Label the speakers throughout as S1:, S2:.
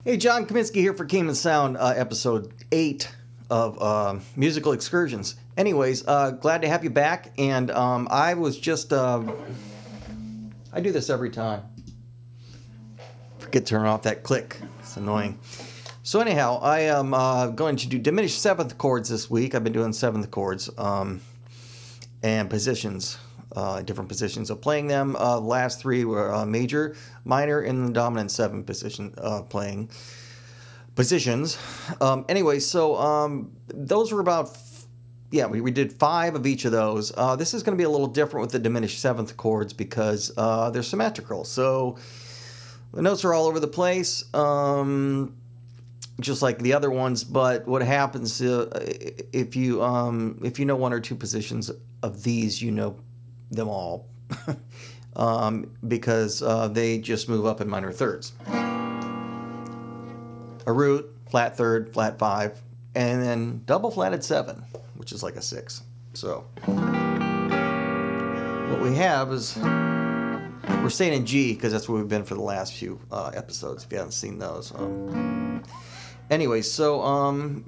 S1: Hey, John Kaminsky here for Cayman Sound, episode 8 of Musical Excursions. Anyways, glad to have you back, and I was just, I do this every time. Forget to turn off that click. It's annoying. So anyhow, I am going to do diminished 7th chords this week. I've been doing 7th chords and positions. Different positions of playing them. The last 3 were major, minor, and the dominant 7 position playing positions. Anyway, so those were about, we did 5 of each of those. This is going to be a little different with the diminished 7th chords because they're symmetrical. So the notes are all over the place, just like the other ones. But what happens if you know 1 or 2 positions of these, you know them all because they just move up in minor thirds. A root, flat third, flat 5, and then double flatted 7, which is like a 6. So what we have is we're staying in G because that's where we've been for the last few episodes if you haven't seen those. Anyway, so in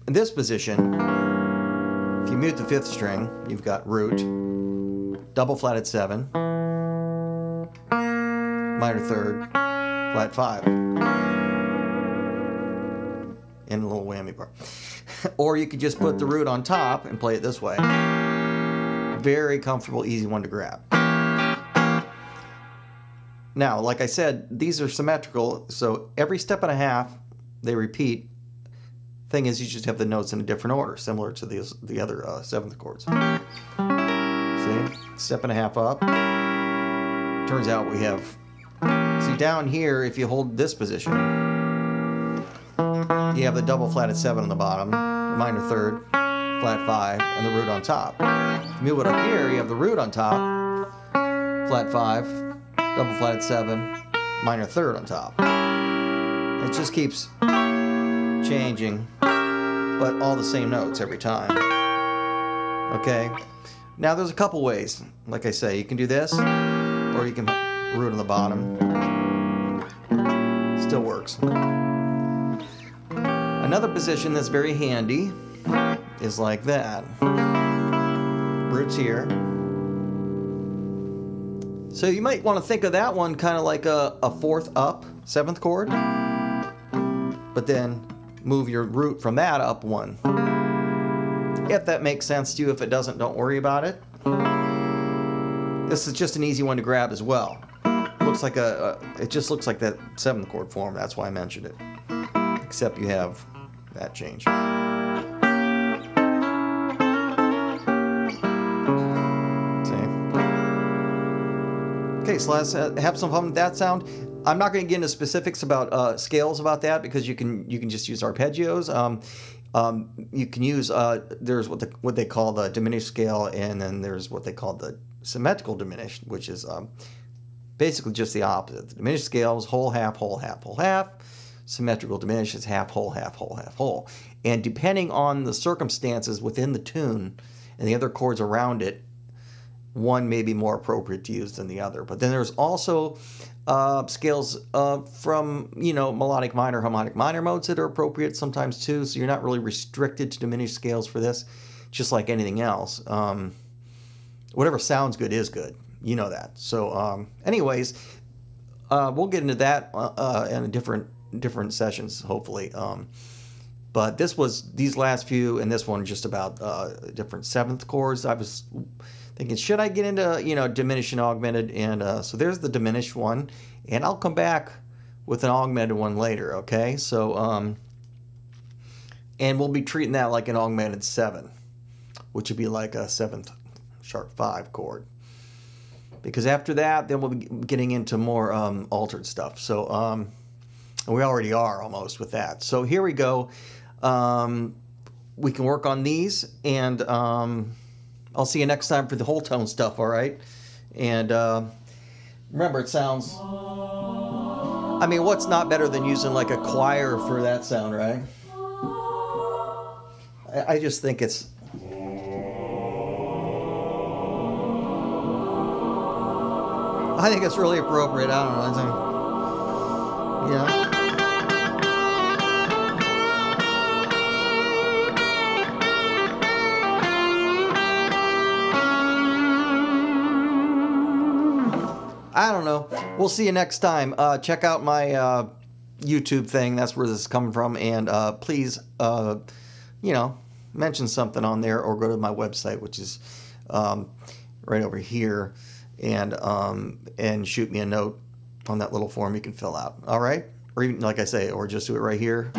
S1: this position, if you mute the 5th string, you've got root, double flatted 7, minor third, flat 5, and a little whammy bar. Or you could just put the root on top and play it this way. Very comfortable, easy one to grab. Now, like I said, these are symmetrical, so every step and a half they repeat. Thing is, you just have the notes in a different order, similar to the other 7th chords. See? Step and a half up. Turns out we have, see down here, if you hold this position, you have the double flatted 7 on the bottom, the minor third, flat 5, and the root on top. If you move it up here, you have the root on top, flat 5, double flatted 7, minor third on top. It just keeps changing, but all the same notes every time. Okay? Now there's a couple ways. Like I say, you can do this, or you can put root on the bottom. Still works. Another position that's very handy is like that. Root's here. So you might want to think of that one kind of like a 4th up 7th chord, but then move your root from that up 1. If that makes sense to you. If it doesn't, don't worry about it. This is just an easy one to grab as well. Looks like it just looks like that 7th chord form. That's why I mentioned it. Except you have that change. See? Okay, so let's have some fun with that sound. I'm not going to get into specifics about scales about that because you can just use arpeggios. You can use there's what they call the diminished scale, and then there's what they call the symmetrical diminished, which is basically just the opposite. The diminished scale is whole, half, whole, half, whole, half. Symmetrical diminished is half, whole, half, whole, half, whole. And depending on the circumstances within the tune and the other chords around it, one may be more appropriate to use than the other. But then there's also scales from, melodic minor, harmonic minor modes that are appropriate sometimes too. So you're not really restricted to diminished scales for this, just like anything else. Whatever sounds good is good. You know that. So anyways, we'll get into that in different sessions, hopefully. But these last few and this one just about different 7th chords. I was thinking, should I get into, diminished and augmented? And so there's the diminished one. And I'll come back with an augmented one later, okay? So, and we'll be treating that like an augmented 7, which would be like a 7th sharp 5 chord. Because after that, then we'll be getting into more altered stuff. So, and we already are almost with that. So here we go. We can work on these, and I'll see you next time for the whole tone stuff, all right? And remember, it sounds... I mean, what's not better than using like a choir for that sound, right? I just think it's... I think it's really appropriate. I don't know. Yeah. I don't know. We'll see you next time. Check out my YouTube thing. That's where this is coming from. And please, you know, mention something on there or go to my website, which is right over here, and shoot me a note on that little form you can fill out. All right? Or even, like I say, or just do it right here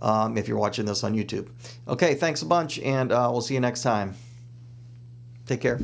S1: if you're watching this on YouTube. Okay, thanks a bunch, and we'll see you next time. Take care.